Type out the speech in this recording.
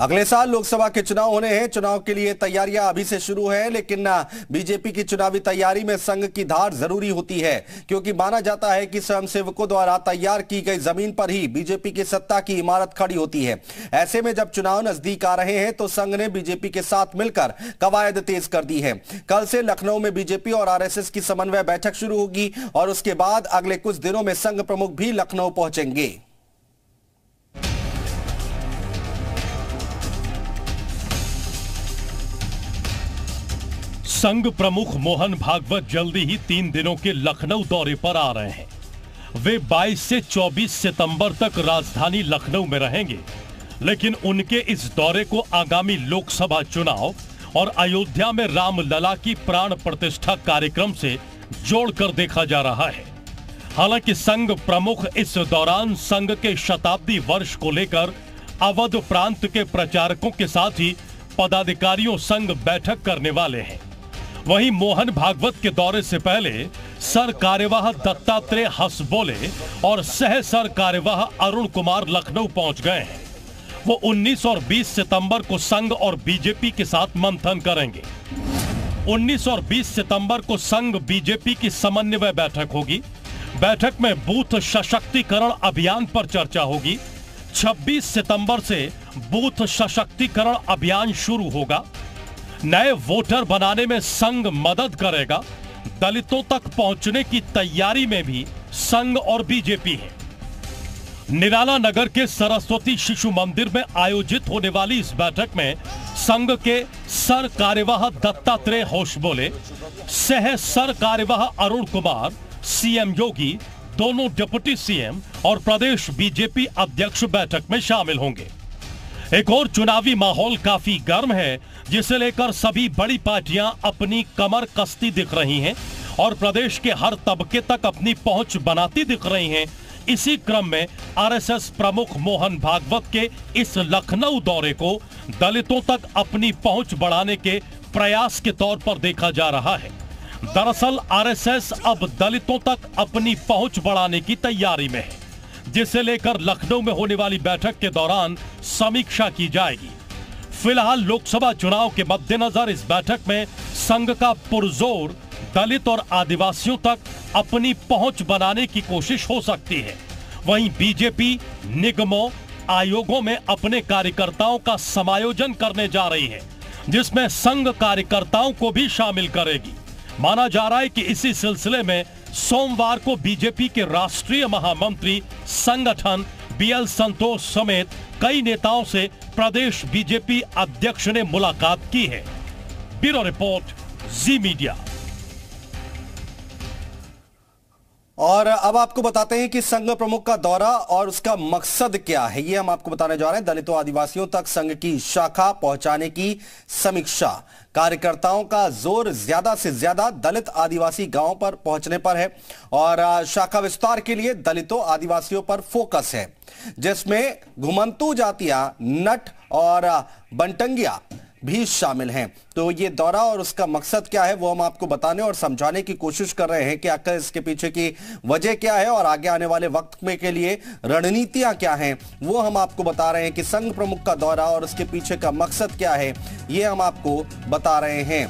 अगले साल लोकसभा के चुनाव होने हैं। चुनाव के लिए तैयारियां अभी से शुरू हैं, लेकिन बीजेपी की चुनावी तैयारी में संघ की धार जरूरी होती है, क्योंकि माना जाता है कि स्वयंसेवकों द्वारा तैयार की गई जमीन पर ही बीजेपी की सत्ता की इमारत खड़ी होती है। ऐसे में जब चुनाव नजदीक आ रहे हैं तो संघ ने बीजेपी के साथ मिलकर कवायद तेज कर दी है। कल से लखनऊ में बीजेपी और आरएसएस की समन्वय बैठक शुरू होगी और उसके बाद अगले कुछ दिनों में संघ प्रमुख भी लखनऊ पहुंचेंगे। संघ प्रमुख मोहन भागवत जल्दी ही 3 दिनों के लखनऊ दौरे पर आ रहे हैं। वे 22 से 24 सितंबर तक राजधानी लखनऊ में रहेंगे, लेकिन उनके इस दौरे को आगामी लोकसभा चुनाव और अयोध्या में रामलला की प्राण प्रतिष्ठा कार्यक्रम से जोड़कर देखा जा रहा है। हालांकि संघ प्रमुख इस दौरान संघ के शताब्दी वर्ष को लेकर अवध प्रांत के प्रचारकों के साथ ही पदाधिकारियों संग बैठक करने वाले हैं। वहीं मोहन भागवत के दौरे से पहले सर कार्यवाह दत्तात्रेय हसबोले और सह सर कार्यवाह अरुण कुमार लखनऊ पहुंच गए हैं। वो 19 और 20 सितंबर को संघ और बीजेपी के साथ मंथन करेंगे। 19 और 20 सितंबर को संघ बीजेपी की समन्वय बैठक होगी। बैठक में बूथ सशक्तिकरण अभियान पर चर्चा होगी। 26 सितंबर से बूथ सशक्तिकरण अभियान शुरू होगा। नए वोटर बनाने में संघ मदद करेगा। दलितों तक पहुंचने की तैयारी में भी संघ और बीजेपी है। निराला नगर के सरस्वती शिशु मंदिर में आयोजित होने वाली इस बैठक में संघ के सर कार्यवाह दत्तात्रेय होशबोले, सह सर कार्यवाह अरुण कुमार, सीएम योगी, दोनों डिप्टी सीएम और प्रदेश बीजेपी अध्यक्ष बैठक में शामिल होंगे। एक और चुनावी माहौल काफी गर्म है, जिसे लेकर सभी बड़ी पार्टियां अपनी कमर कसती दिख रही हैं और प्रदेश के हर तबके तक अपनी पहुंच बनाती दिख रही हैं। इसी क्रम में आरएसएस प्रमुख मोहन भागवत के इस लखनऊ दौरे को दलितों तक अपनी पहुंच बढ़ाने के प्रयास के तौर पर देखा जा रहा है। दरअसल आरएसएस अब दलितों तक अपनी पहुंच बढ़ाने की तैयारी में है, जिसे लेकर लखनऊ में होने वाली बैठक के दौरान समीक्षा की जाएगी। फिलहाल लोकसभा चुनाव के मद्देनजर इस बैठक में संघ का पुरजोर दलित और आदिवासियों तक अपनी पहुंच बनाने की कोशिश हो सकती है। वहीं बीजेपी निगमों, आयोगों में अपने कार्यकर्ताओं का समायोजन करने जा रही है, जिसमें संघ कार्यकर्ताओं को भी शामिल करेगी। माना जा रहा है कि इसी सिलसिले में सोमवार को बीजेपी के राष्ट्रीय महामंत्री संगठन बीएल संतोष समेत कई नेताओं से प्रदेश बीजेपी अध्यक्ष ने मुलाकात की है। ब्यूरो रिपोर्ट, जी मीडिया। और अब आपको बताते हैं कि संघ प्रमुख का दौरा और उसका मकसद क्या है, ये हम आपको बताने जा रहे हैं। दलितों आदिवासियों तक संघ की शाखा पहुंचाने की समीक्षा। कार्यकर्ताओं का जोर ज्यादा से ज्यादा दलित आदिवासी गांवों पर पहुंचने पर है और शाखा विस्तार के लिए दलितों आदिवासियों पर फोकस है, जिसमें घुमंतू जातियां, नट और बंटंगिया भी शामिल हैं। तो ये दौरा और उसका मकसद क्या है वो हम आपको बताने और समझाने की कोशिश कर रहे हैं कि आखिर इसके पीछे की वजह क्या है और आगे आने वाले वक्त में के लिए रणनीतियां क्या हैं, वो हम आपको बता रहे हैं कि संघ प्रमुख का दौरा और उसके पीछे का मकसद क्या है, ये हम आपको बता रहे हैं।